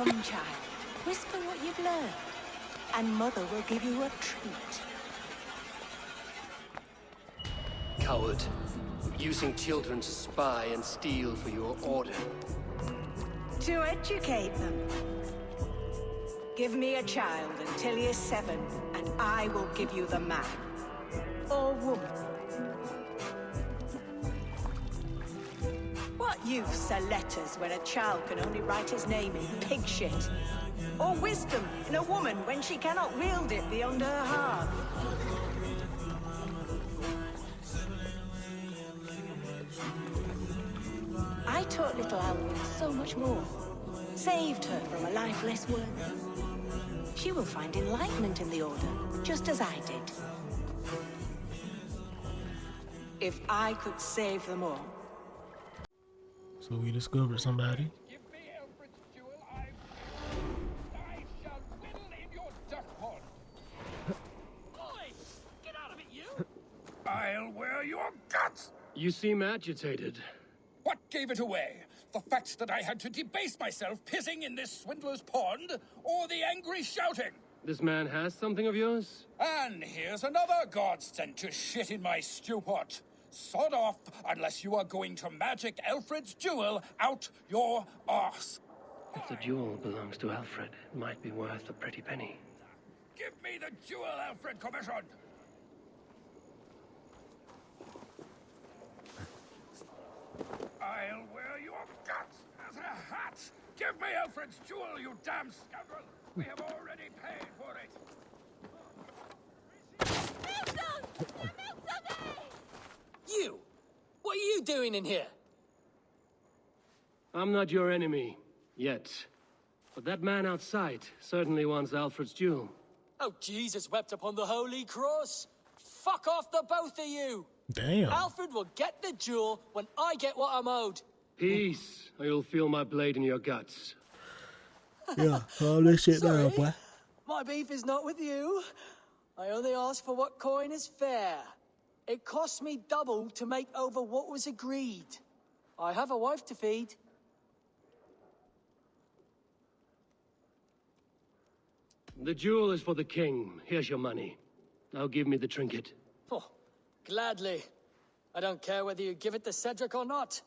Come, child, whisper what you've learned, and Mother will give you a treat. Coward. Using children to spy and steal for your order. To educate them. Give me a child until he is 7, and I will give you the man. Or woman. What use are letters when a child can only write his name in pig shit? Or wisdom in a woman when she cannot wield it beyond her heart? I taught little Alwyn so much more. Saved her from a life less worthy. She will find enlightenment in the Order, just as I did. If I could save them all. So we discovered somebody. Give me Alfred's jewel, I shall whittle in your duck pond. Oi! Get out of it, you! I'll wear your guts! You seem agitated. What gave it away? The fact that I had to debase myself pissing in this swindler's pond, or the angry shouting? This man has something of yours? And here's another god sent to shit in my stew pot. Sod off, unless you are going to magic Alfred's jewel out your arse. If the jewel belongs to Alfred, it might be worth a pretty penny. Give me the jewel Alfred commissioned! I'll wear your guts as a hat! Give me Alfred's jewel, you damn scoundrel! We have already paid for it! You! What are you doing in here? I'm not your enemy, yet. But that man outside certainly wants Alfred's jewel. Oh, Jesus wept upon the holy cross! Fuck off, the both of you! Damn. Alfred will get the jewel when I get what I'm owed. Peace, or you'll feel my blade in your guts. Yeah, calm this shit down, boy. My beef is not with you. I only ask for what coin is fair. It cost me double to make over what was agreed. I have a wife to feed. The jewel is for the king. Here's your money. Now give me the trinket. Oh, gladly. I don't care whether you give it to Cedric or not.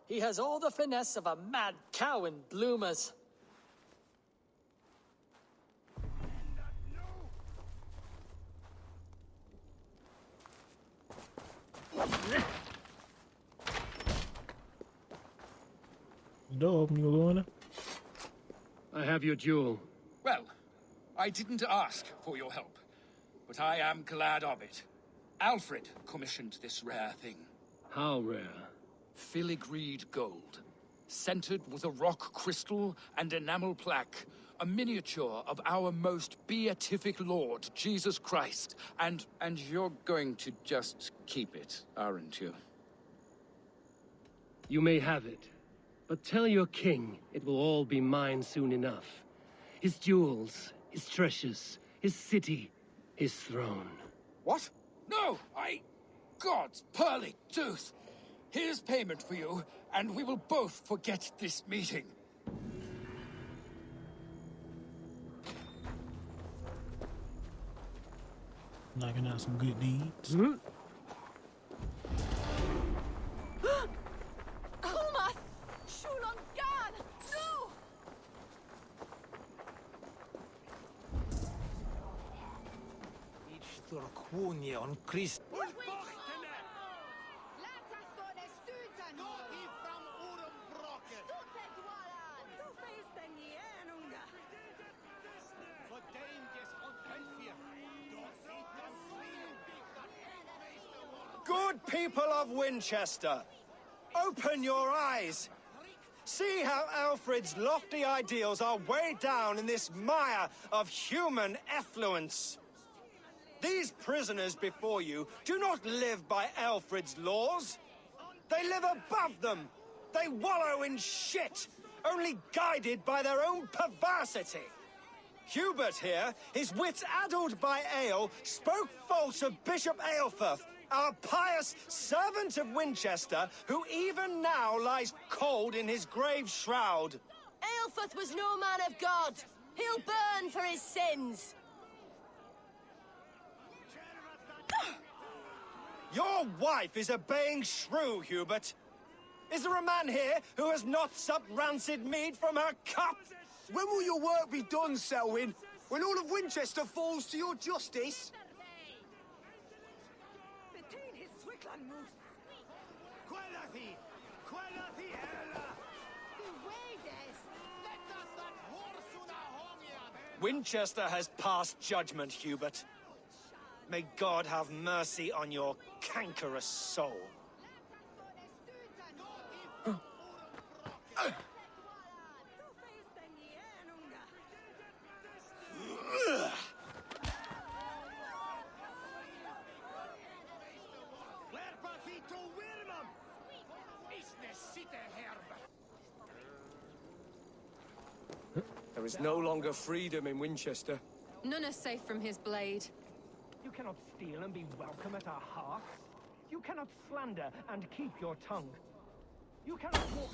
He has all the finesse of a mad cow in bloomers. Door open, you Lorna. I have your jewel. Well, I didn't ask for your help, but I am glad of it. Alfred commissioned this rare thing. How rare? Filigreed gold, centered with a rock crystal and enamel plaque, a miniature of our most beatific Lord, Jesus Christ. And you're going to just keep it, aren't you? You may have it. But tell your king it will all be mine soon enough. His jewels, his treasures, his city, his throne. What? No, God's pearly tooth! Here's payment for you, and we will both forget this meeting. Knocking out some good deeds. on Christ. Good people of Winchester, open your eyes. See how Alfred's lofty ideals are weighed down in this mire of human effluence. These prisoners before you do not live by Alfred's laws. They live above them. They wallow in shit, only guided by their own perversity. Hubert here, his wits addled by ale, spoke false of Bishop Aelfirth, our pious servant of Winchester, who even now lies cold in his grave shroud. Aelfrith was no man of God. He'll burn for his sins. Your wife is a baying shrew, Hubert. Is there a man here who has not supped rancid mead from her cup? When will your work be done, Selwyn? When all of Winchester falls to your justice? Winchester has passed judgment, Hubert. May God have mercy on your cankerous soul. There is no longer freedom in Winchester. None are safe from his blade. You cannot steal and be welcome at our hearths. You cannot slander and keep your tongue. You cannot walk...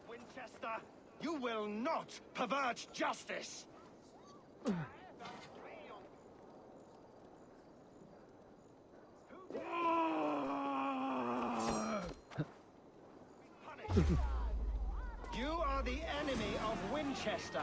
Winchester, you will not pervert justice! You are the enemy of Winchester.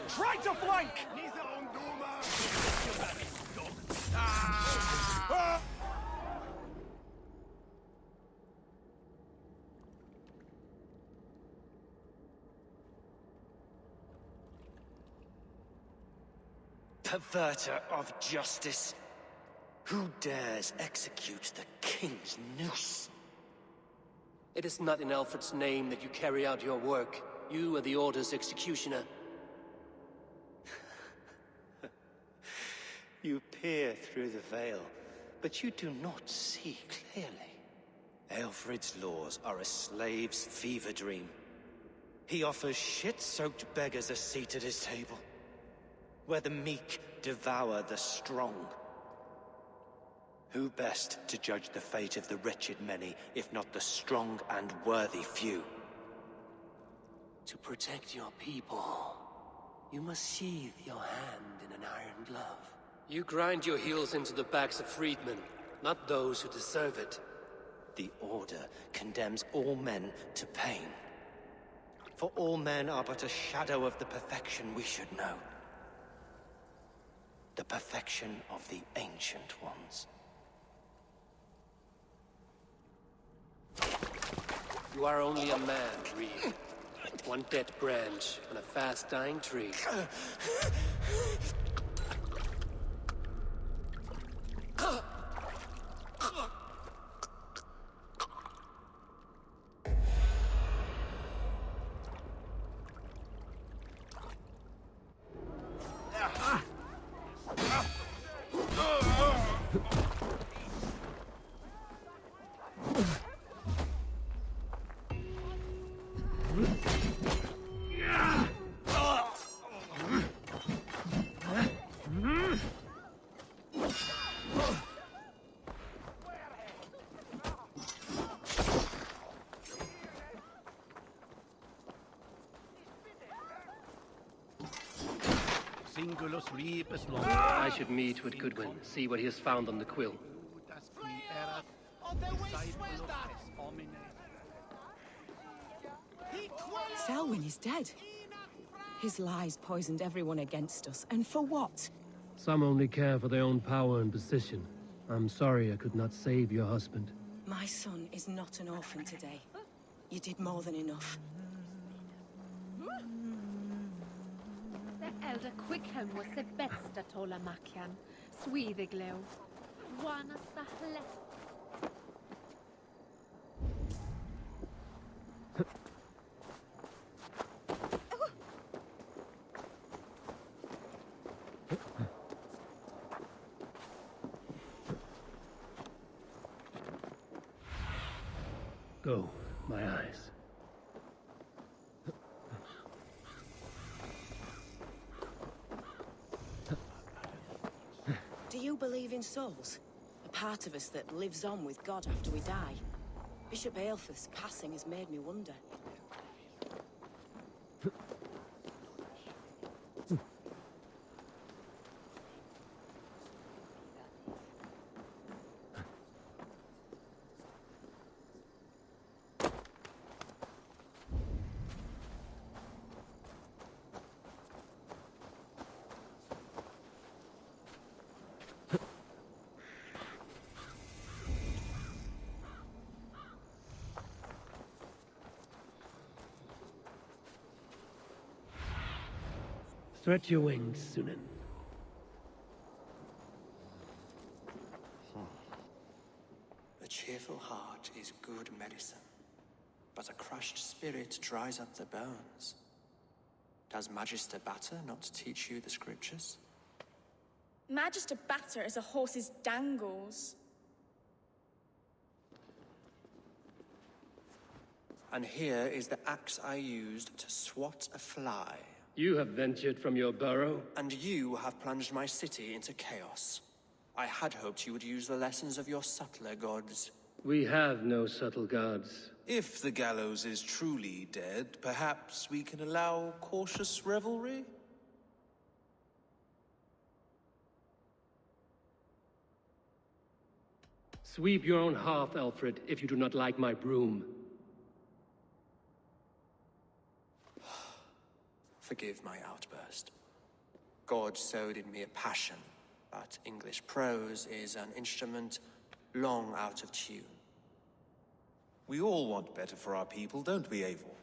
Try to flank! Perverter of justice. Who dares execute the king's noose? It is not in Alfred's name that you carry out your work. You are the Order's executioner. You peer through the veil, but you do not see clearly. Aelfred's laws are a slave's fever dream. He offers shit-soaked beggars a seat at his table, where the meek devour the strong. Who best to judge the fate of the wretched many, if not the strong and worthy few? To protect your people, you must sheathe your hand in an iron glove. You grind your heels into the backs of freedmen, not those who deserve it. The Order condemns all men to pain. For all men are but a shadow of the perfection we should know. The perfection of the Ancient Ones. You are only a man, Reed. One dead branch on a fast-dying tree. I should meet with Goodwin, see what he has found on the quill. Selwyn is dead. His lies poisoned everyone against us, and for what? Some only care for their own power and position. I'm sorry I could not save your husband. My son is not an orphan today. You did more than enough. The elder Quickhelm was the bästa Tola Mackan. Swiviglew. Wana Sahle. My eyes. Do you believe in souls? A part of us that lives on with God after we die? Bishop Aelfirth's passing has made me wonder. Stretch your wings, Sunan. A cheerful heart is good medicine, but a crushed spirit dries up the bones. Does Magister Batter not teach you the scriptures? Magister Batter is a horse's dangles. And here is the axe I used to swat a fly. You have ventured from your burrow. And you have plunged my city into chaos. I had hoped you would use the lessons of your subtler gods. We have no subtle gods. If the gallows is truly dead, perhaps we can allow cautious revelry? Sweep your own hearth, Alfred, if you do not like my broom. Forgive my outburst. God sowed in me a passion, but English prose is an instrument long out of tune. We all want better for our people, don't we, Eivor?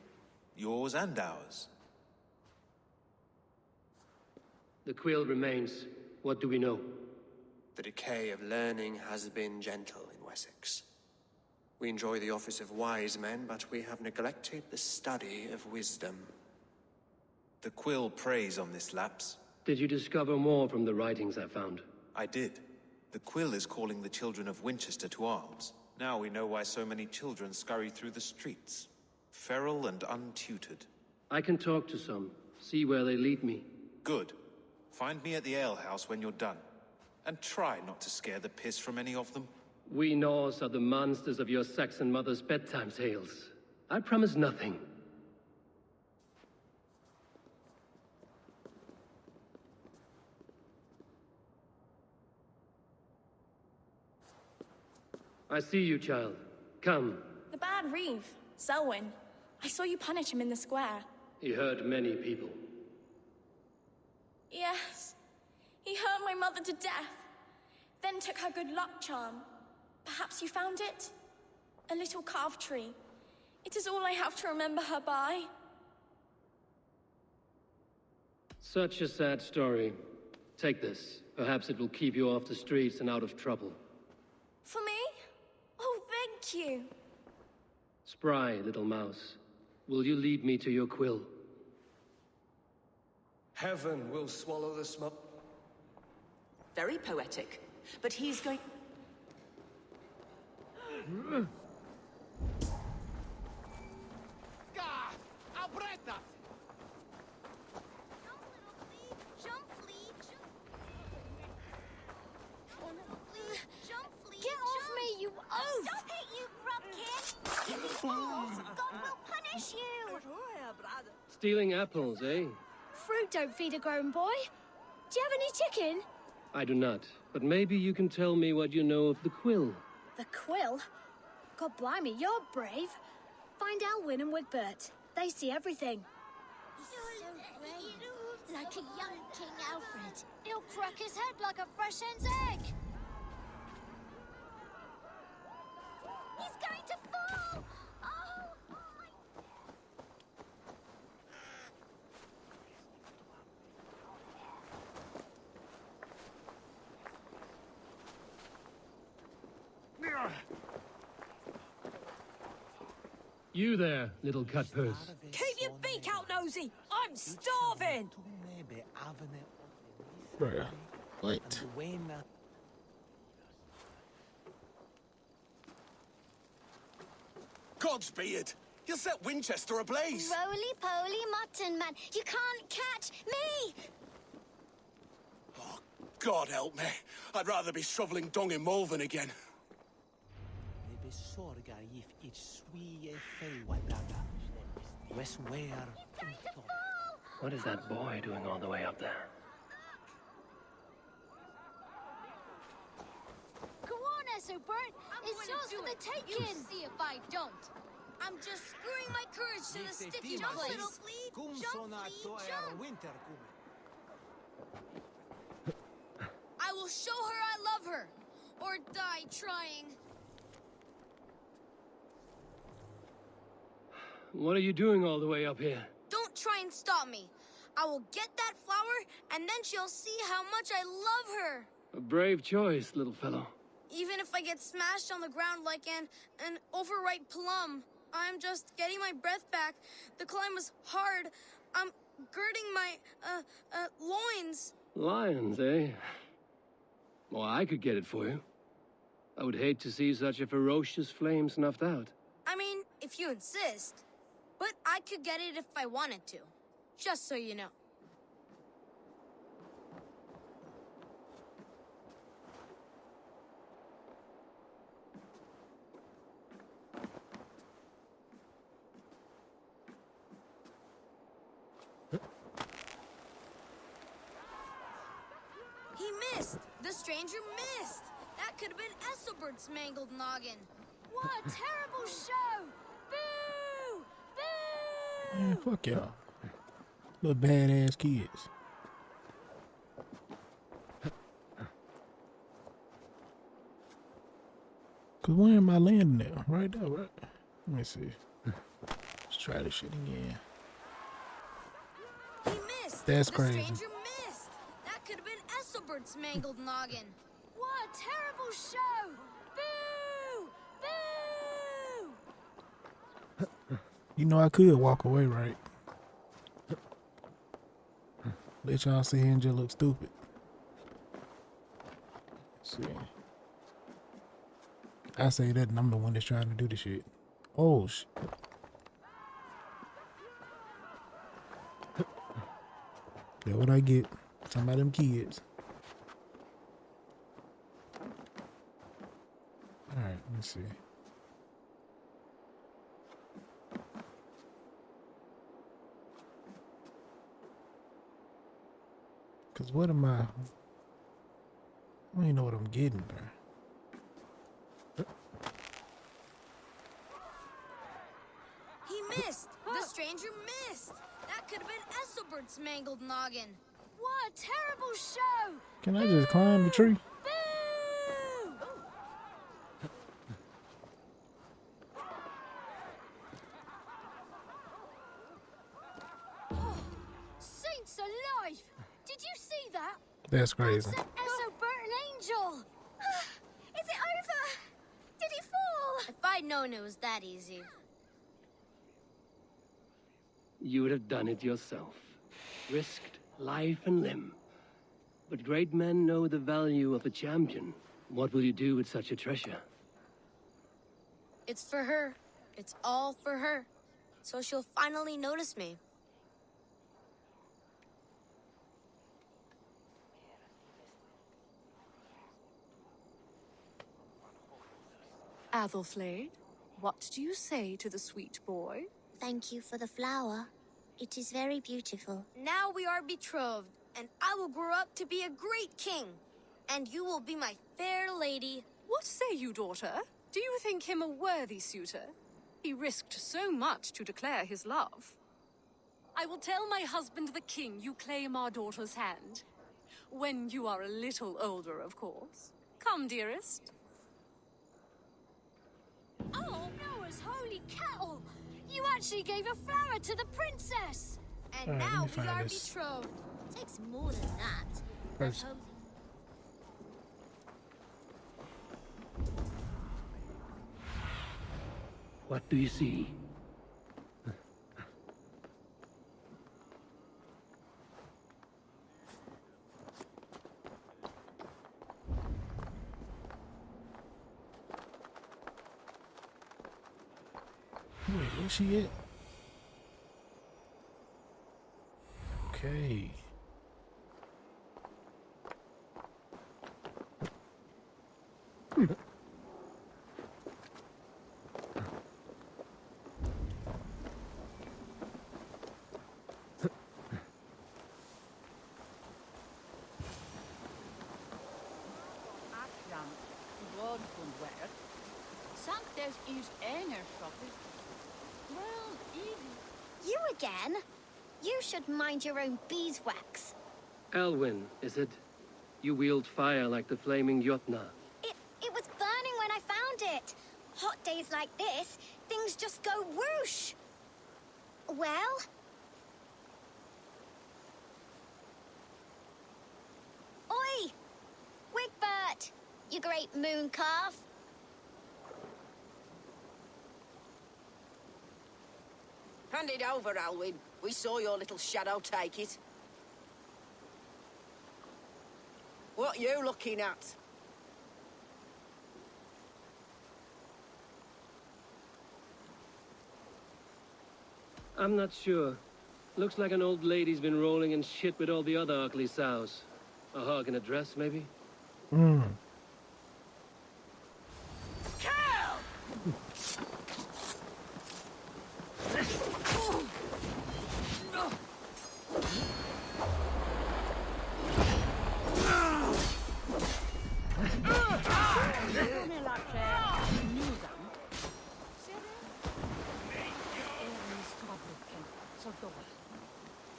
Yours and ours. The quill remains. What do we know? The decay of learning has been gentle in Wessex. We enjoy the office of wise men, but we have neglected the study of wisdom. The quill preys on this lapse. Did you discover more from the writings I found? I did. The quill is calling the children of Winchester to arms. Now we know why so many children scurry through the streets. Feral and untutored. I can talk to some, see where they lead me. Good. Find me at the alehouse when you're done. And try not to scare the piss from any of them. We Norse are the monsters of your Saxon mother's bedtime tales. I promise nothing. I see you, child. Come. The bad Reeve, Selwyn. I saw you punish him in the square. He hurt many people. Yes. He hurt my mother to death. Then took her good luck charm. Perhaps you found it? A little carved tree. It is all I have to remember her by. Such a sad story. Take this. Perhaps it will keep you off the streets and out of trouble. For me? Oh, thank you. Spry, little mouse. Will you lead me to your quill? Heaven will swallow the smoke. Very poetic. But he's going... Get off me, you oaf! Stop it, you grub kid! God will punish you! Stealing apples, eh? Fruit don't feed a grown boy. Do you have any chicken? I do not. But maybe you can tell me what you know of the quill. The quill? God blimey, you're brave. Find Elwyn and Wigbert. They see everything. You're so brave. Like a young King Alfred. He'll crack his head like a fresh hen's egg. He's going to fall! Oh! You there, little cutpurse. Keep your beak out, nosy! I'm starving! Bruh. What? God's beard! You'll set Winchester ablaze! Roly-poly mutton, man. You can't catch me! Oh, God help me. I'd rather be shoveling dung in Malvern again. What is that boy doing all the way up there? Go on, Essobert. It's yours for the taking. You see if I don't. I'm just screwing my courage to the sticky place. I will show her I love her, or die trying. What are you doing all the way up here? Don't try and stop me. I will get that flower, and then she'll see how much I love her. A brave choice, little fellow. Even if I get smashed on the ground like an overripe plum, I'm just getting my breath back. The climb was hard. I'm girding my, loins. Lions, eh? Well, I could get it for you. I would hate to see such a ferocious flame snuffed out. I mean, if you insist. But I could get it if I wanted to. Just so you know. He missed! The stranger missed! That could have been Esselbert's mangled noggin. What a terrible show! Boo! Boo! Man, fuck y'all. Little badass kids. Cause where am I landing now? Right there, right? Let me see. Let's try this shit again. He missed! That's the crazy. Stranger missed! That could have been Esselbert's mangled noggin. What a terrible show! Boo! Boo! You know I could walk away, right? Let y'all sit here and just look stupid. Let's see. I say that and I'm the one that's trying to do the shit. Oh shit. That's what I get. Some of them kids. Alright, let me see. Cause what am I don't even know what I'm getting, bro. He missed! The stranger missed! That could have been Esselbert's mangled noggin. What a terrible show! Can I just climb the tree? Boo! Oh, saints alive! Did you see that? That's crazy. That's Esselbert an angel! Is it over? Did he fall? If I'd known it was that easy. You would have done it yourself. Risked life and limb. But great men know the value of a champion. What will you do with such a treasure? It's for her. It's all for her. So she'll finally notice me. Athelflaed, what do you say to the sweet boy? Thank you for the flower. It is very beautiful. Now we are betrothed, and I will grow up to be a great king. And you will be my fair lady. What say you, daughter? Do you think him a worthy suitor? He risked so much to declare his love. I will tell my husband the king you claim our daughter's hand. When you are a little older, of course. Come, dearest. Oh, Noah's holy kettle! You actually gave a flower to the princess! And All right, now let me we find are this. betrothed. Takes more than that. First. What do you see? Wait, where's she at? Okay. You again? You should mind your own beeswax. Elwyn, is it? You wield fire like the flaming Jotna. It was burning when I found it. Hot days like this, things just go whoosh. Well? Oi! Wigbert! You great moon calf. Hand it over, Alwyn. We saw your little shadow take it. What you looking at? I'm not sure. Looks like an old lady's been rolling in shit with all the other ugly sows. A hog in a dress, maybe?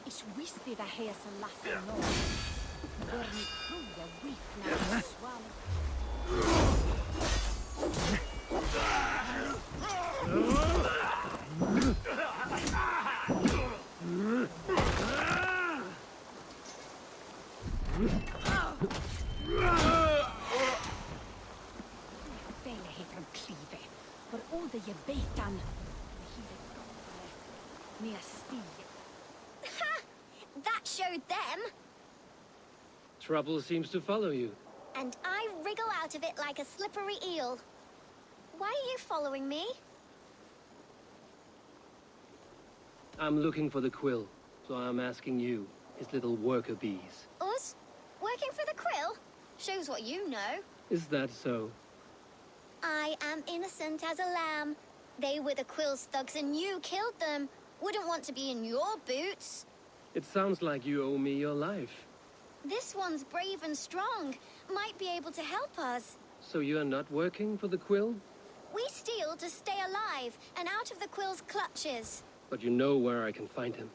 Ich visste det här som Lasse nå. Bör ni tro jag vittnar och Väle heter de klive, för ålder ge betan. Ner stigen. That showed them. Trouble seems to follow you. And I wriggle out of it like a slippery eel. Why are you following me? I'm looking for the quill, so I'm asking you, his little worker bees. Us? Working for the quill? Shows what you know. Is that so? I am innocent as a lamb. They were the quill's thugs and you killed them. Wouldn't want to be in your boots. It sounds like you owe me your life. This one's brave and strong. Might be able to help us. So you're not working for the quill? We steal to stay alive and out of the quill's clutches. But you know where I can find him.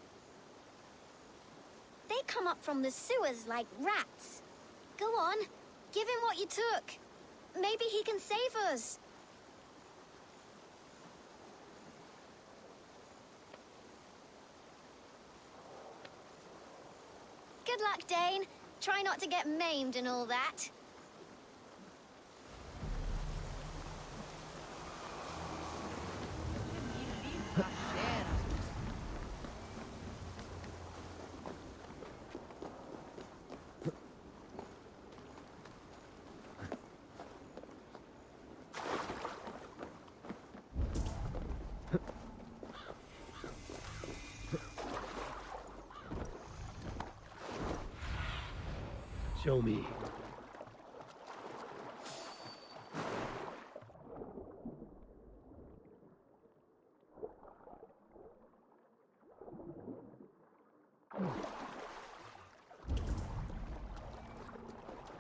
They come up from the sewers like rats. Go on, give him what you took. Maybe he can save us. Good luck, Dane. Try not to get maimed and all that. Show me.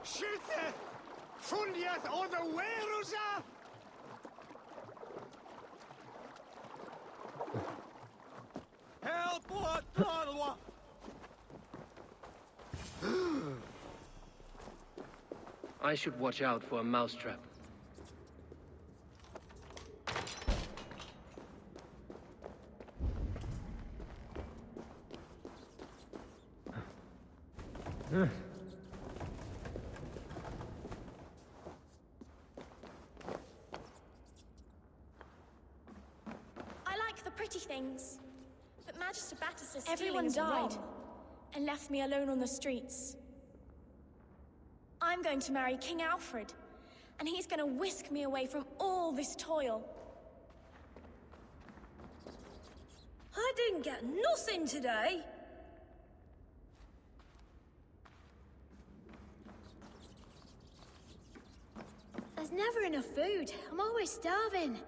Skytte! Funnet otherwhere, Help what? I should watch out for a mousetrap. I like the pretty things, but Magister Battus' Everyone died wrong. and left me alone on the streets. I'm going to marry King Alfred, and he's going to whisk me away from all this toil. didn't get nothing today. There's never enough food. I'm always starving.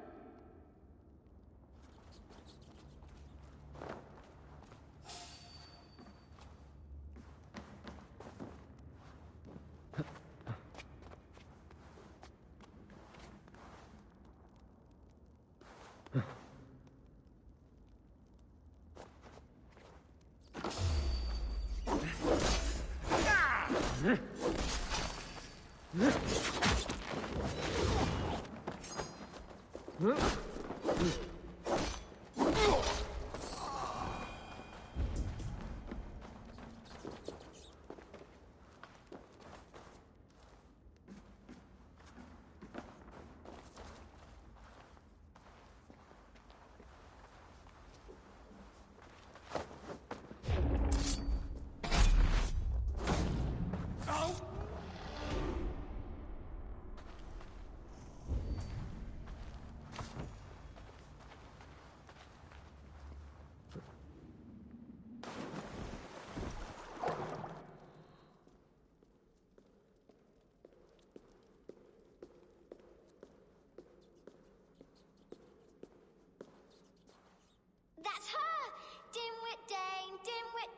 That's her! Dimwit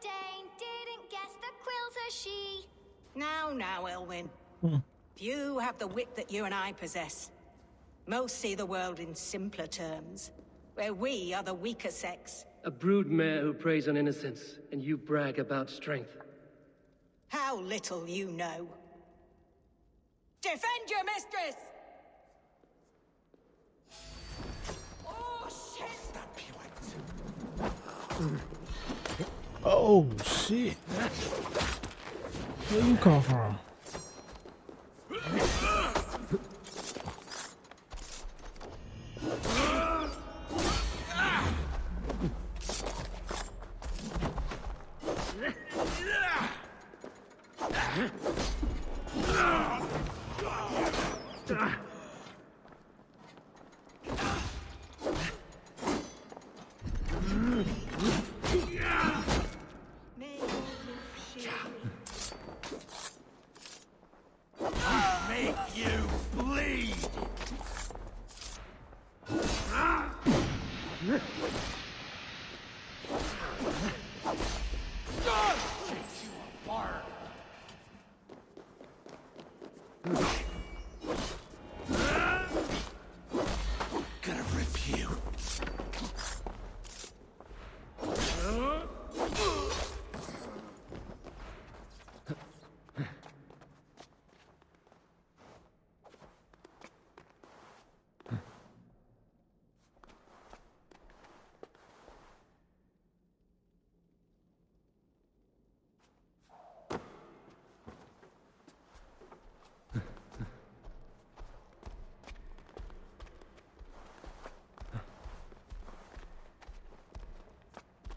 Dane, didn't guess the quill's a she. Now, Elwyn. Few have the wit that you and I possess. Most see the world in simpler terms, where we are the weaker sex. A broodmare who preys on innocence, and you brag about strength. How little you know. Defend your mistress! Oh, shit! Oh shit! Where you come from? Make you bleed! Gonna rip you.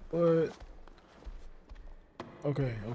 What? Okay.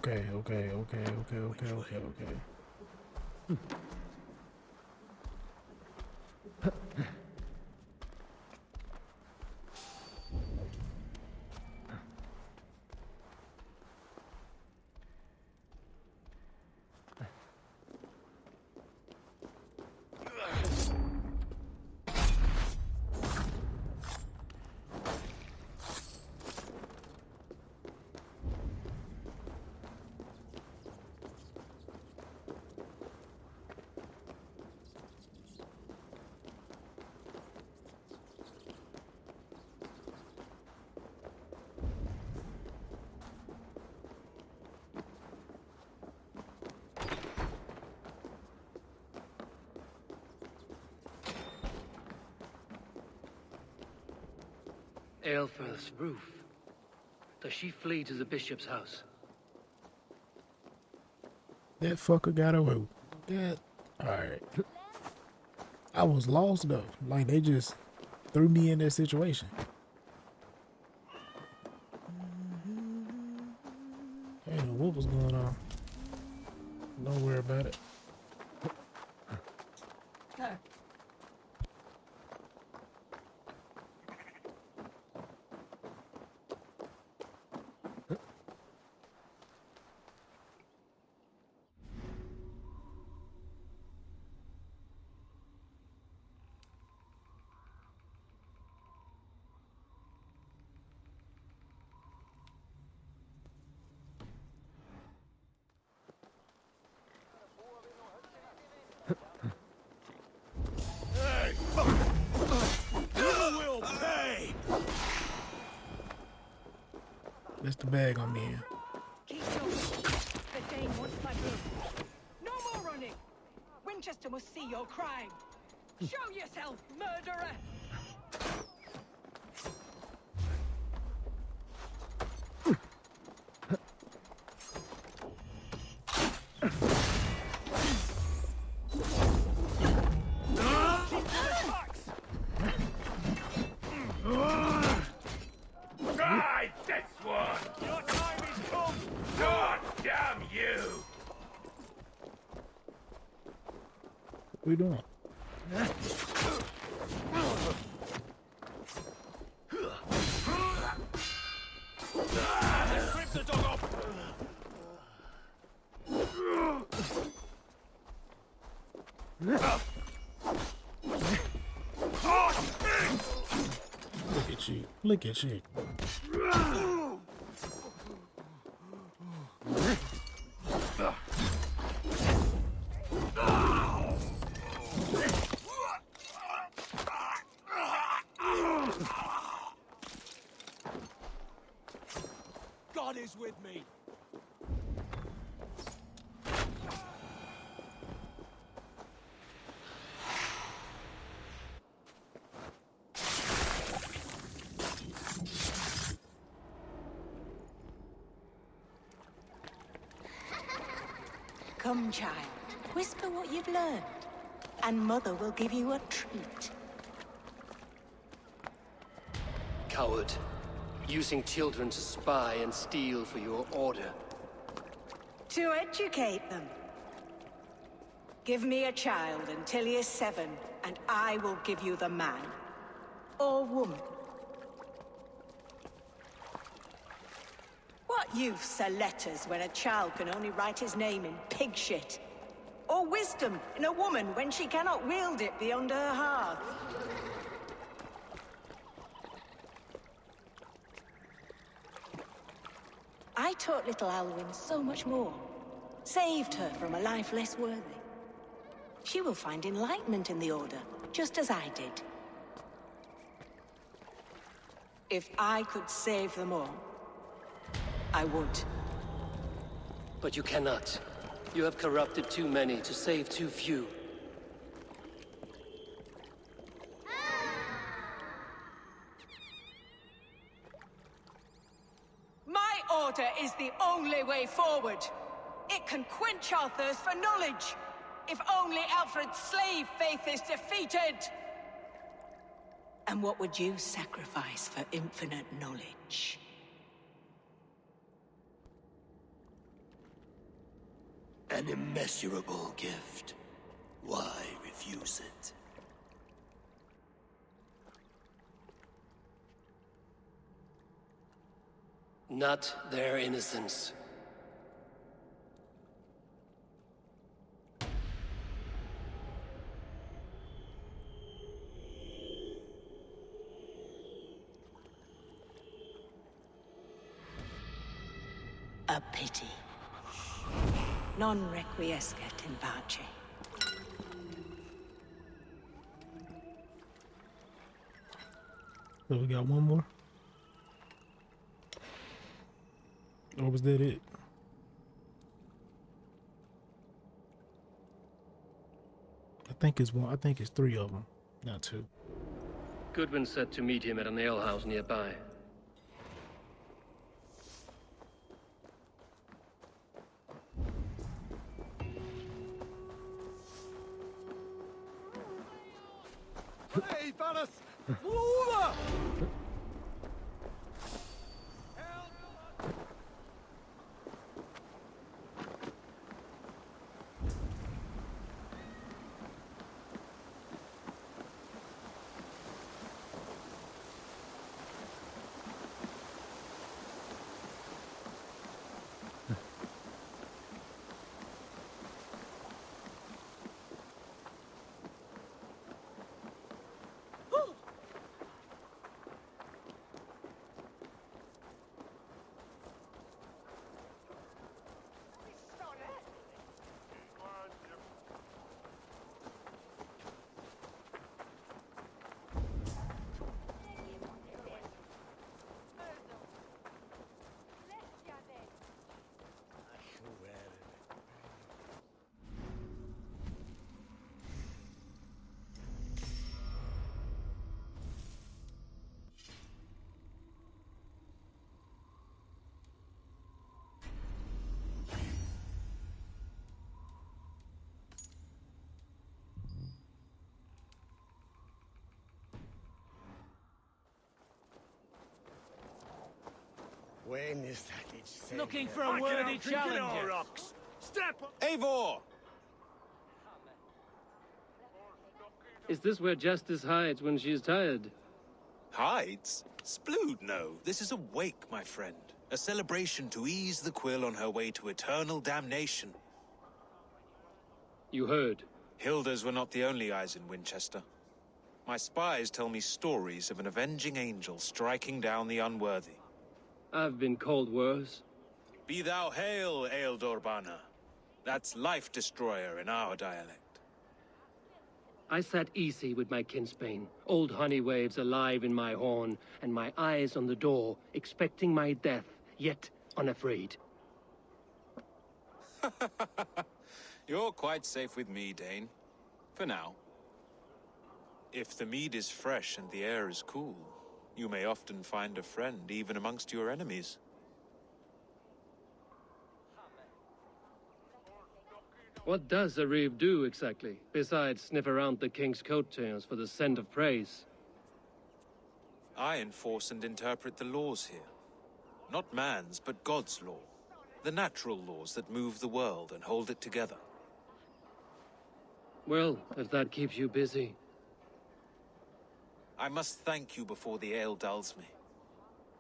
Aelfirth's roof. Does she flee to the bishop's house? That fucker got away. That. Alright. I was lost though. Like they just threw me in that situation. I didn't know what was going on. Don't worry about it. That's the bag I'm in. Keep going. The Dane wants my blood. No more running. Winchester must see your crime. Show yourself, murderer! Try this one! Your time is come! God damn you! What we doing? Rip the dog off! Look at you. Look at you. God is with me! Come, child. Whisper what you've learned, and Mother will give you a treat. Coward. Using children to spy and steal for your order. To educate them. Give me a child until he is 7, and I will give you the man. Or woman. What use are letters when a child can only write his name in pig shit? Or wisdom in a woman when she cannot wield it beyond her hearth? I taught little Alwyn so much more. Saved her from a life less worthy. She will find enlightenment in the Order, just as I did. If I could save them all, I would. But you cannot. You have corrupted too many to save too few. My order is the only way forward. It can quench our thirst for knowledge. If only Alfred's slave faith is defeated. And what would you sacrifice for infinite knowledge? An immeasurable gift. Why refuse it? Not their innocence. A pity. Non requiescat in pace. So we got one more? Or was that it? I think it's one. I think it's 3 of them, not 2. Goodwin said to meet him at an alehouse nearby. Hey, fellas! Over! When is that it's Looking for a worthy challenger. Rocks. Step up. Eivor! Is this where Justice hides when she is tired? Hides? Splood, no. This is a wake, my friend. A celebration to ease the quill on her way to eternal damnation. You heard. Hilda's were not the only eyes in Winchester. My spies tell me stories of an avenging angel striking down the unworthy. I've been called worse. Be thou hail, Eildor Bana. That's Life Destroyer in our dialect. I sat easy with my kinsbane, old honey waves alive in my horn, and my eyes on the door, expecting my death, yet unafraid. You're quite safe with me, Dane. For now. If the mead is fresh and the air is cool, you may often find a friend even amongst your enemies. What does a reeve do exactly, besides sniff around the king's coattails for the scent of praise? I enforce and interpret the laws here. Not man's, but God's law. The natural laws that move the world and hold it together. Well, if that keeps you busy. I must thank you before the ale dulls me.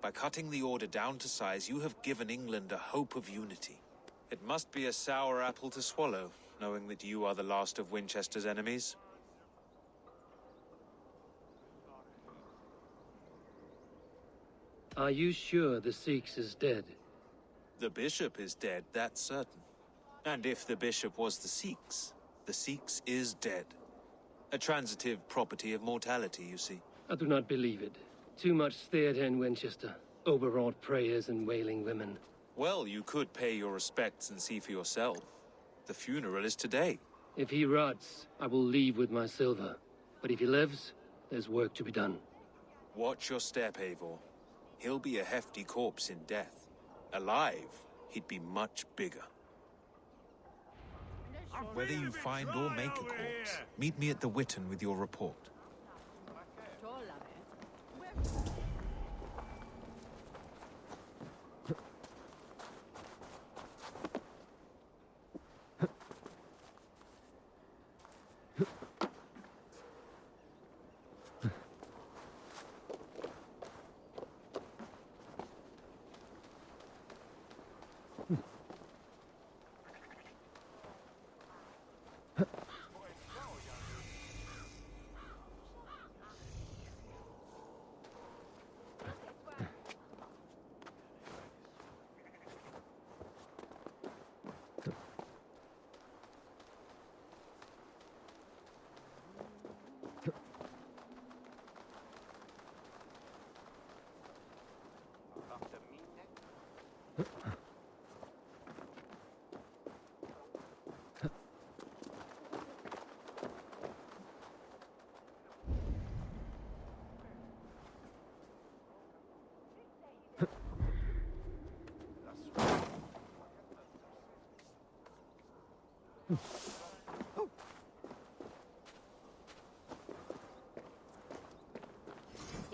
By cutting the order down to size, you have given England a hope of unity. It must be a sour apple to swallow, knowing that you are the last of Winchester's enemies. Are you sure the Seax is dead? The bishop is dead, that's certain. And if the bishop was the Seax is dead. A transitive property of mortality, you see. I do not believe it. Too much theater in Winchester. Overwrought prayers and wailing women. Well, you could pay your respects and see for yourself. The funeral is today. If he rots, I will leave with my silver. But if he lives, there's work to be done. Watch your step, Eivor. He'll be a hefty corpse in death. Alive, he'd be much bigger. Whether you find or make a corpse, meet me at the Witten with your report.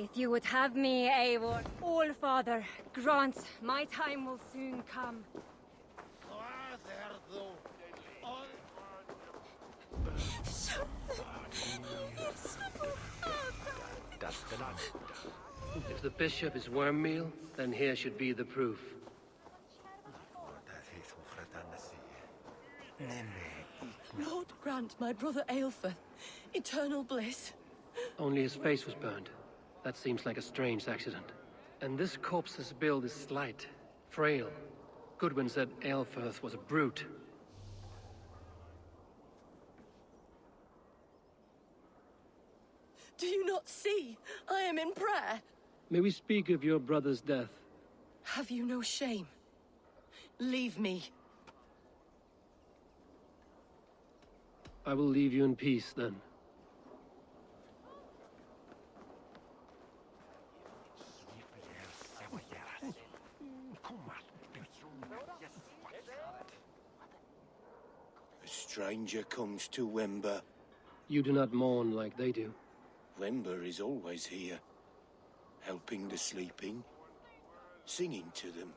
If you would have me, Eivor, All-Father, grant my time will soon come. If the bishop is worm meal, then here should be the proof. Lord grant my brother Aelfer eternal bliss. Only his face was burned. That seems like a strange accident. And this corpse's build is slight, frail. Goodwin said Aelfirth was a brute. Do you not see? I am in prayer. May we speak of your brother's death? Have you no shame? Leave me. I will leave you in peace, then. A stranger comes to Wember. You do not mourn like they do. Wember is always here, helping the sleeping, singing to them,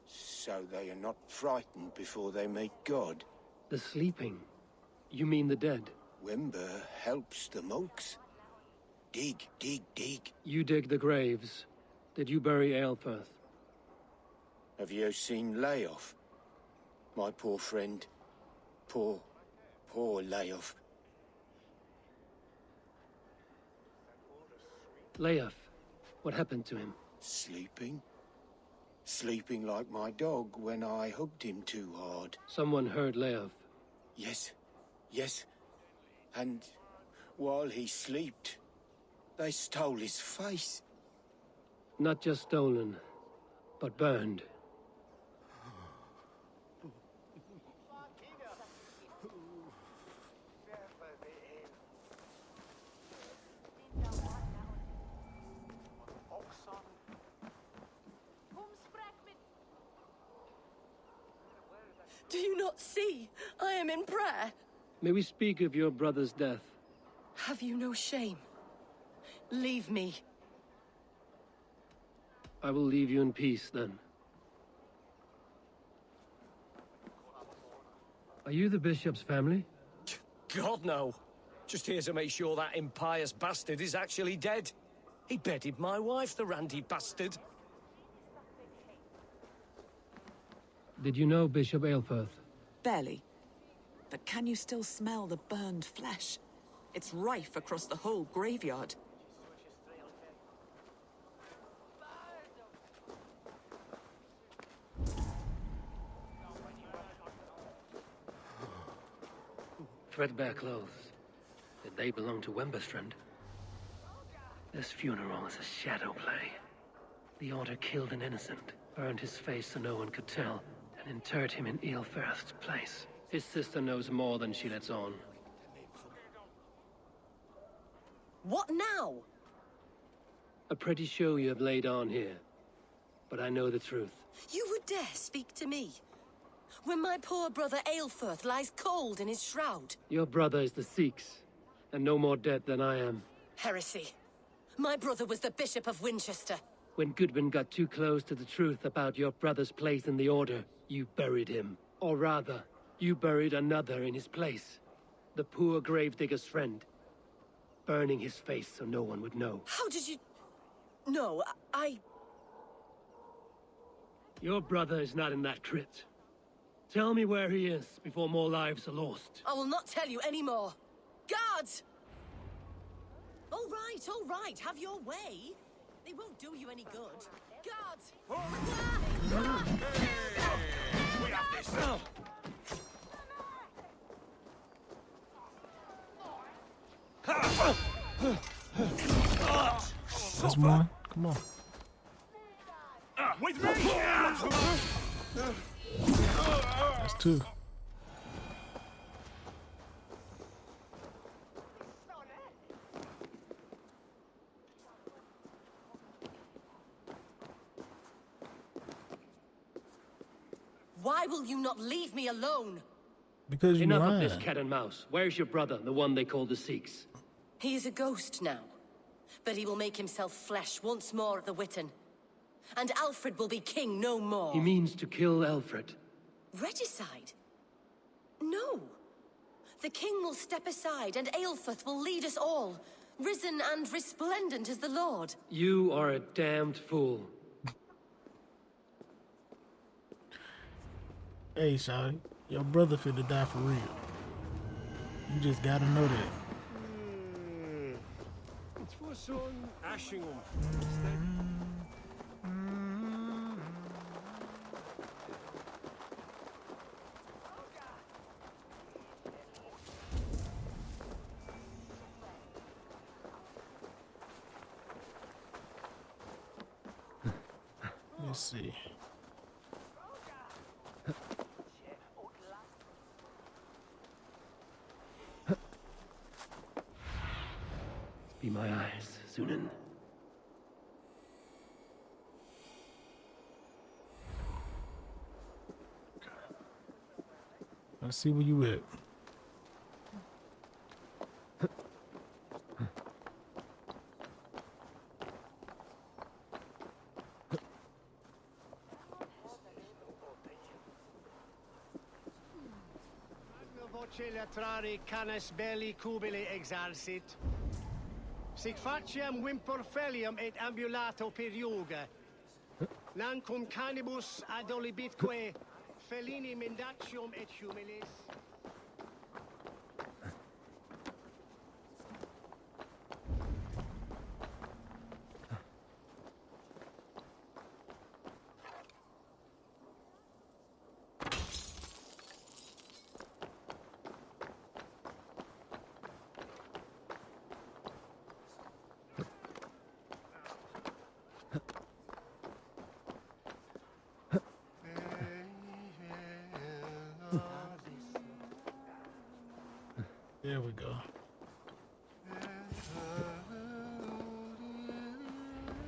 so they are not frightened before they meet God. The sleeping? You mean the dead? Wember helps the monks. Dig, dig, dig. You dig the graves. Did you bury Aelfirth? Have you seen Layoff? My poor friend. Poor Layoff. Leof, what happened to him? Sleeping? Sleeping like my dog when I hugged him too hard. Someone heard Leof. Yes, yes. And while he slept, they stole his face. Not just stolen, but burned. Do you not see? I am in prayer. May we speak of your brother's death? Have you no shame? Leave me. I will leave you in peace, then. Are you the bishop's family? God, no. Just here to make sure that impious bastard is actually dead. He bedded my wife, the randy bastard. Did you know Bishop Aelfirth? Barely. But can you still smell the burned flesh? It's rife across the whole graveyard. Threadbare clothes. Did they belong to Wemberstrand? This funeral is a shadow play. The Order killed an innocent, burned his face so no one could tell, and interred him in Aelfirth's place. His sister knows more than she lets on. What now? A pretty show you have laid on here. But I know the truth. You would dare speak to me? When my poor brother Aelfirth lies cold in his shroud. Your brother is the Seax, and no more dead than I am. Heresy. My brother was the Bishop of Winchester. When Goodwin got too close to the truth about your brother's place in the Order, you buried him. Or rather, you buried another in his place. The poor gravedigger's friend. Burning his face so no one would know. How did you... No, I... Your brother is not in that crypt. Tell me where he is before more lives are lost. I will not tell you any more. Guards! All right, have your way. They won't do you any good. Guards! We have this now. That's one. Come on. With me! That's two. Why will you not leave me alone? Because you Enough lying. of this cat and mouse. Where's your brother, the one they call the Seax? He is a ghost now. But he will make himself flesh once more at the Witten. And Alfred will be king no more. He means to kill Alfred. Regicide? No. The king will step aside and Aelfirth will lead us all. Risen and resplendent as the Lord. You are a damned fool. Hey, Shawty, your brother finna die for real. You just gotta know that. It's for son Ashingham. Let's see. Be my eyes, Sunan. Let's see where you at. voce latrari canis belli cubili exalsit. Sic faciem wimperfelium et ambulato per iuga. Non cum canibus adolibitque felini mendatium et humilis. There we go.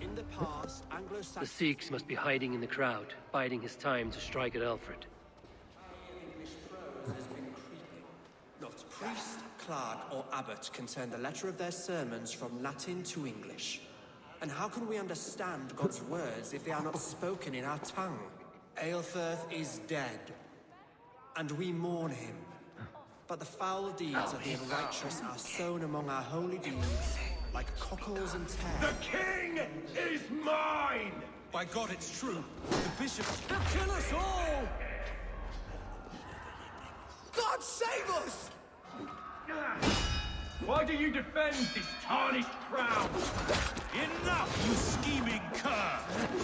In the past, Anglo-Saxon... The Seax must be hiding in the crowd, biding his time to strike at Alfred. Not priest, clerk, or abbot can turn the letter of their sermons from Latin to English. And how can we understand God's words if they are not spoken in our tongue? Aelfirth is dead, and we mourn him. But the foul deeds of the unrighteous are sown among our holy deeds, like cockles and tares. The king is mine! By God, it's true. The bishop... They'll kill us all! God save us! Why do you defend this tarnished crown? Enough, you scheming cur!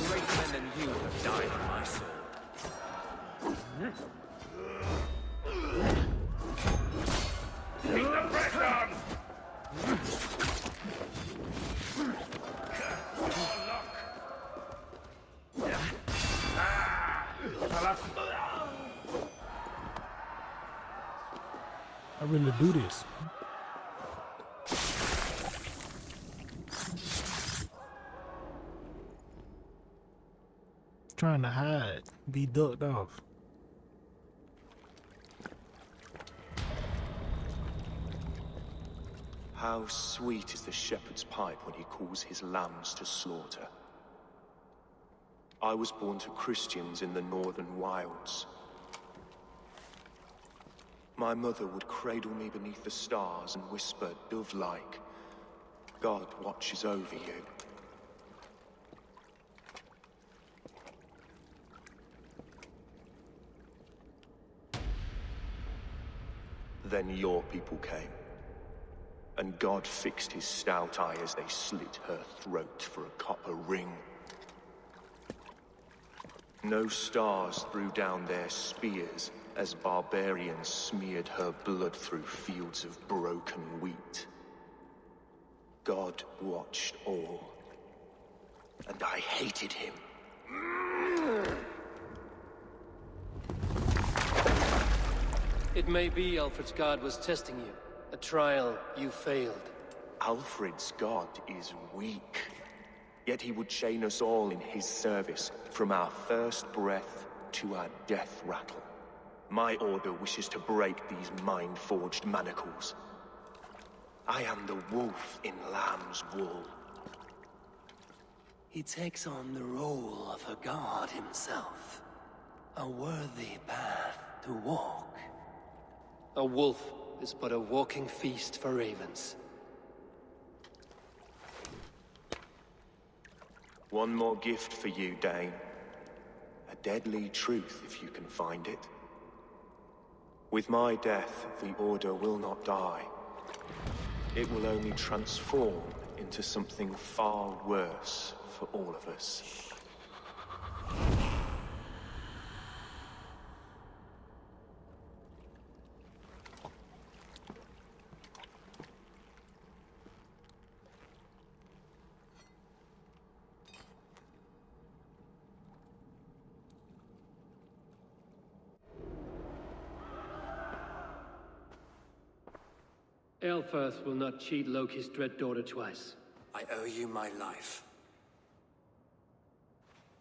Greater men than you have died on my sword. Keep the pressure on! I really do this. Trying to hide, be ducked off. How sweet is the shepherd's pipe when he calls his lambs to slaughter. I was born to Christians in the northern wilds. My mother would cradle me beneath the stars and whisper, dove-like, God watches over you. Then your people came, and God fixed his stout eye as they slit her throat for a copper ring. No stars threw down their spears as barbarians smeared her blood through fields of broken wheat. God watched all, and I hated him. It may be Alfred's god was testing you. A trial you failed. Alfred's god is weak. Yet he would chain us all in his service, from our first breath to our death rattle. My order wishes to break these mind-forged manacles. I am the wolf in lamb's wool. He takes on the role of a god himself. A worthy path to walk. A wolf is but a walking feast for ravens. One more gift for you, Dane. A deadly truth, if you can find it. With my death, the Order will not die. It will only transform into something far worse for all of us. Aelfirth will not cheat Loki's dread daughter twice. I owe you my life.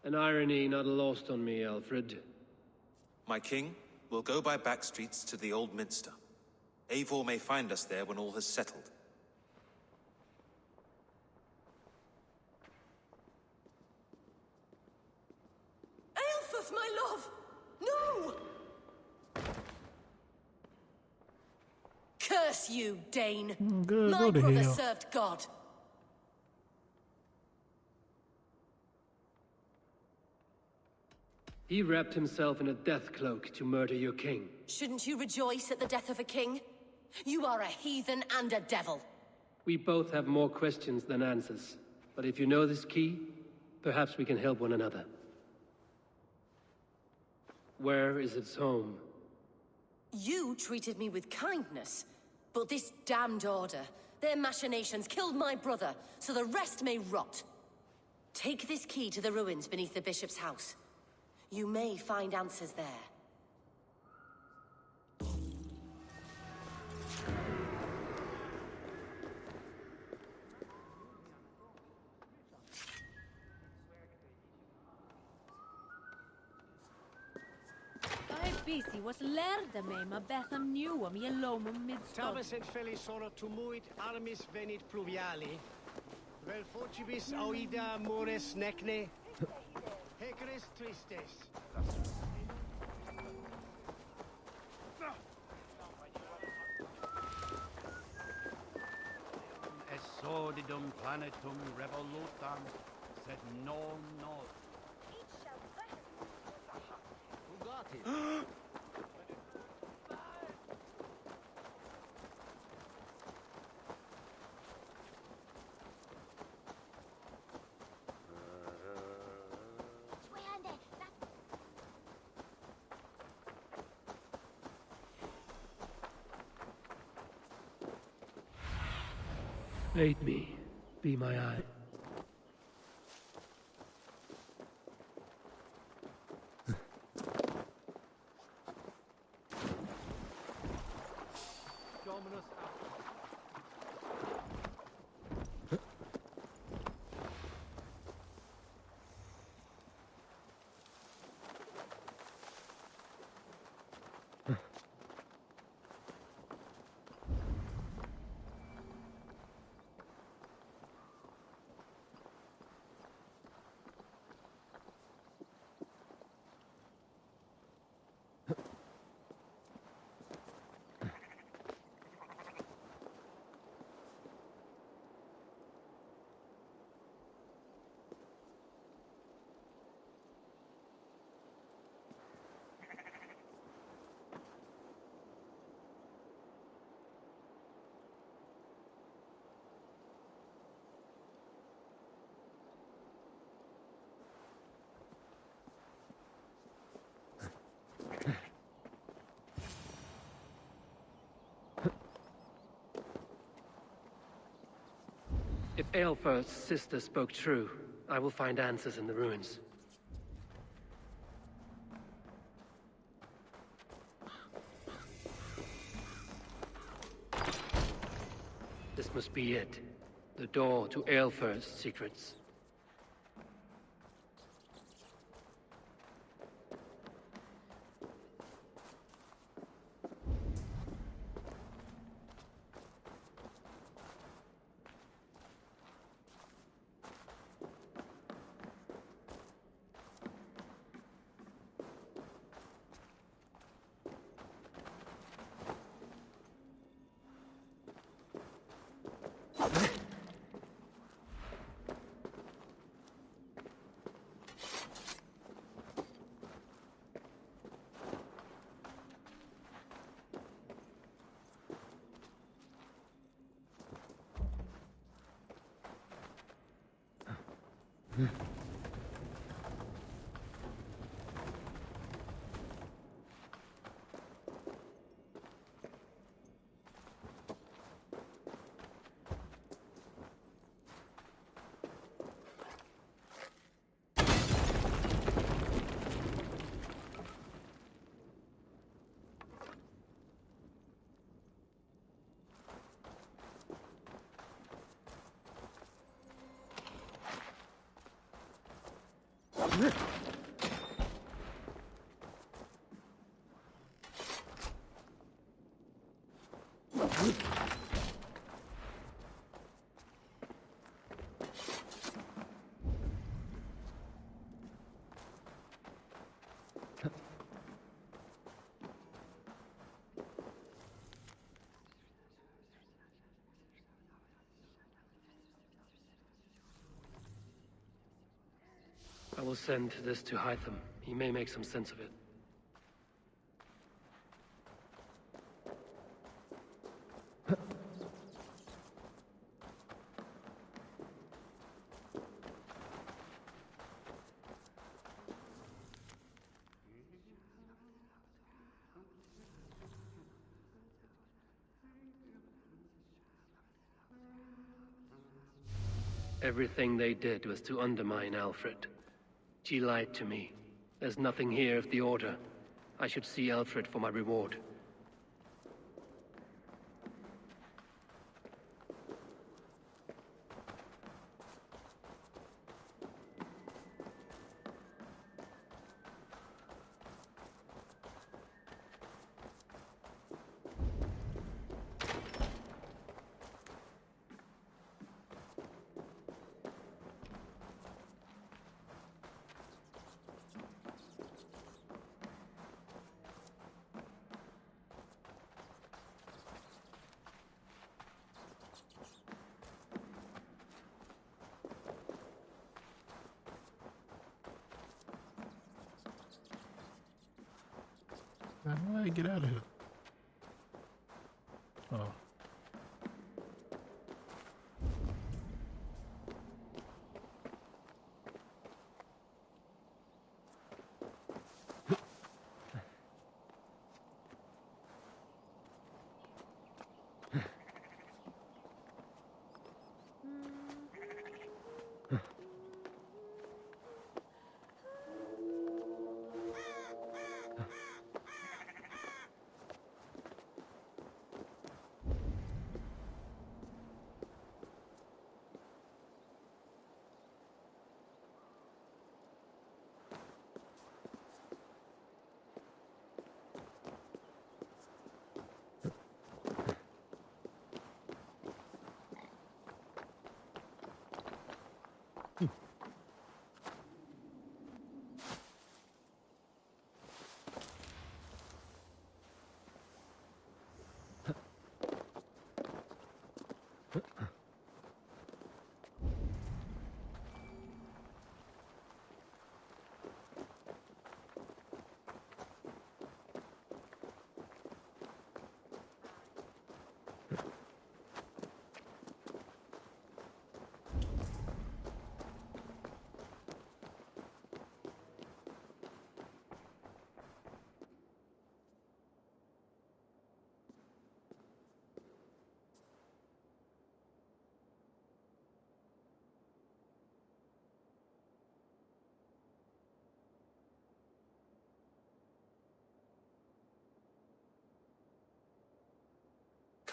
An irony not lost on me, Alfred. My king, we'll go by back streets to the Old Minster. Eivor may find us there when all has settled. Aelfirth, my love! No! Curse you, Dane! Good, My go to brother hell. served God. He wrapped himself in a death cloak to murder your king. Shouldn't you rejoice at the death of a king? You are a heathen and a devil. We both have more questions than answers. But if you know this key, perhaps we can help one another. Where is its home? You treated me with kindness, but this damned order, their machinations killed my brother, so the rest may rot. Take this key to the ruins beneath the bishop's house. You may find answers there. Bisi was lærde meg med Betham Newham i Lomum midstod. Tavis et felisoro tumuit armis venit pluviali. Vel fortibus auida mores necne. Hecris tristes. Esodidum planetum revolutam, sed non nos. Who got it? Aid me. Be my eye. If Eilfur's sister spoke true, I will find answers in the ruins. This must be it. The door to Eilfur's secrets. will send this to Hythim. He may make some sense of it. Everything they did was to undermine Alfred. She lied to me. There's nothing here of the Order. I should see Alfred for my reward. How do I get out of here? Oh.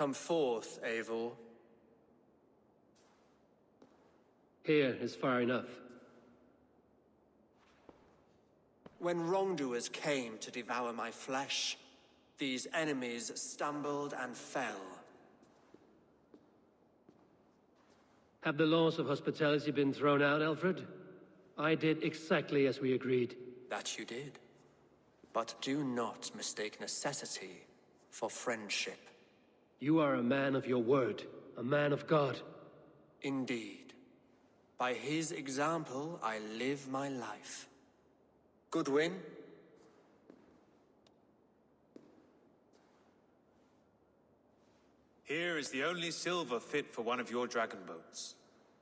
Come forth, Eivor. Here is far enough. When wrongdoers came to devour my flesh, these enemies stumbled and fell. Have the laws of hospitality been thrown out, Alfred? I did exactly as we agreed. That you did. But do not mistake necessity for friendship. You are a man of your word, a man of God. Indeed. By his example, I live my life. Goodwin? Here is the only silver fit for one of your dragon boats.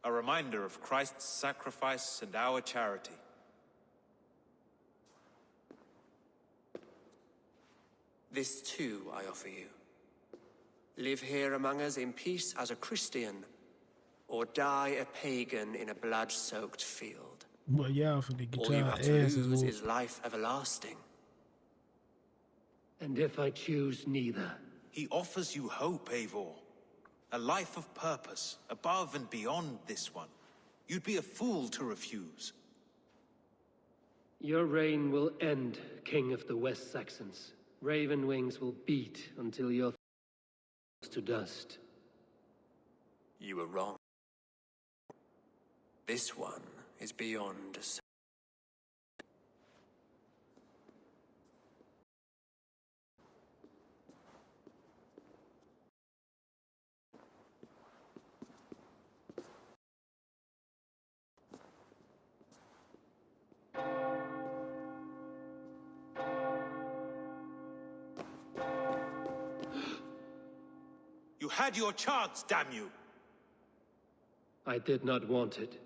A reminder of Christ's sacrifice and our charity. This too I offer you. Live here among us in peace as a Christian, or die a pagan in a blood-soaked field. But y'all finna get All you y'all have to asses lose whooped. is life everlasting. And if I choose neither? He offers you hope, Eivor. A life of purpose, above and beyond this one. You'd be a fool to refuse. Your reign will end, King of the West Saxons. Raven wings will beat until you're to dust. You were wrong. This one is beyond a You had your chance, damn you! I did not want it.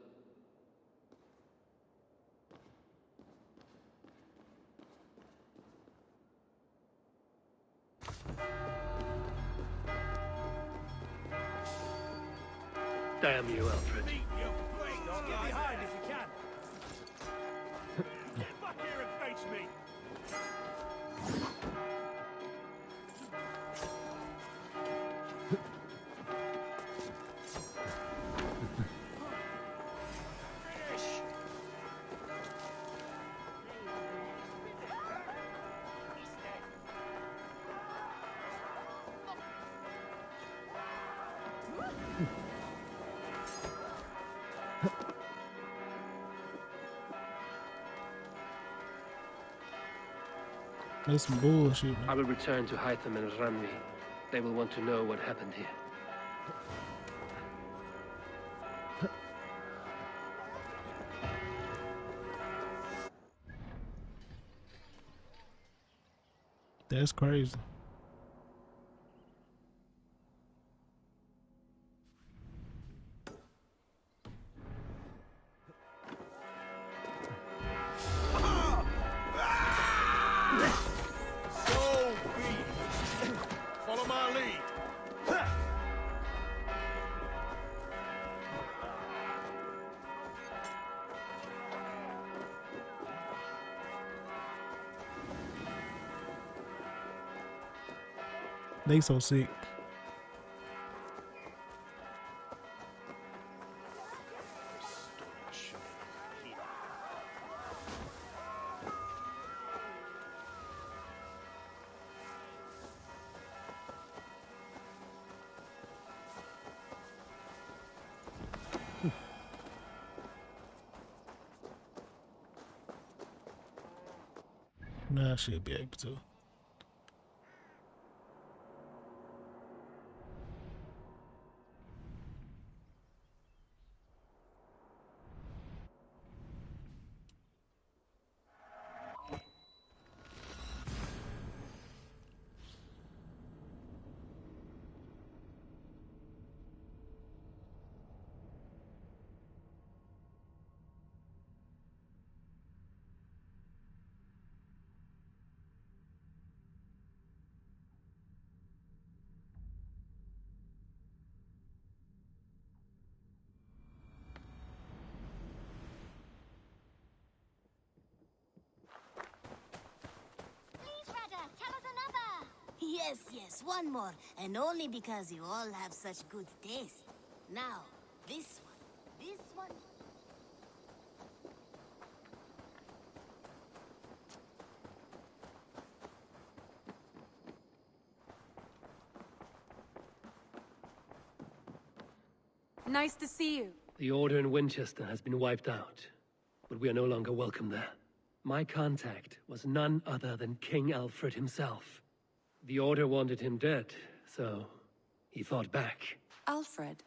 Damn you, Alfred. Get behind if you can. Get back here and face me! That's some bullshit, man. I will return to Hythim and Ranvi. They will want to know what happened here. That's crazy. So be it. Follow my lead. They so sick. Nah, I should be able to. Yes, yes, one more. And only because you all have such good taste. Now, this one. Nice to see you. The Order in Winchester has been wiped out, but we are no longer welcome there. My contact was none other than King Alfred himself. The Order wanted him dead, so he fought back. Alfred,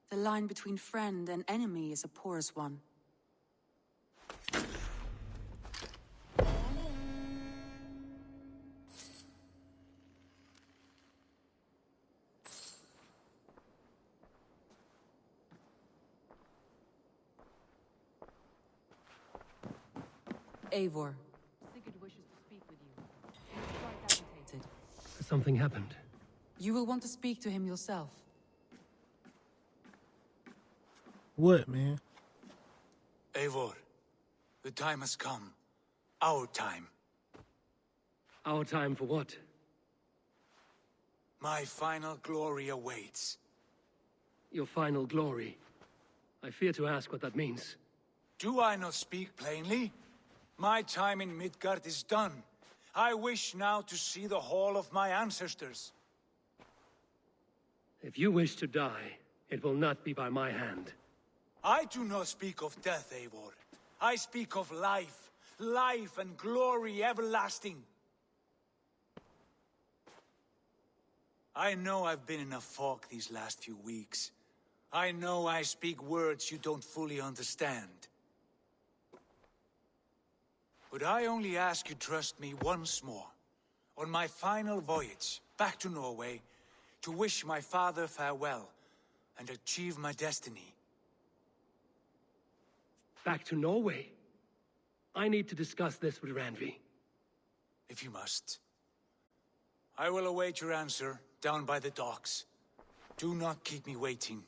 the line between friend and enemy is a porous one. Eivor. Sigurd wishes to speak with you. He is quite agitated. Something happened. You will want to speak to him yourself. What, man? Eivor, the time has come. Our time. Our time for what? My final glory awaits. Your final glory. I fear to ask what that means. Do I not speak plainly? My time in Midgard is done. I wish now to see the hall of my ancestors. If you wish to die, it will not be by my hand. I do not speak of death, Eivor. I speak of life. Life and glory everlasting. I know I've been in a fog these last few weeks. I know I speak words you don't fully understand. But I only ask you trust me once more. On my final voyage back to Norway, to wish my father farewell and achieve my destiny. Back to Norway? I need to discuss this with Randvi. If you must. I will await your answer down by the docks. Do not keep me waiting.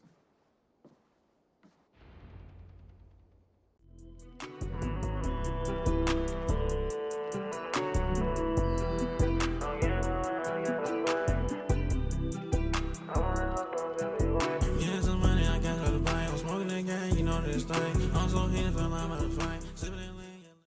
Smoking that gang, you know this thing. I'm so here for my fight.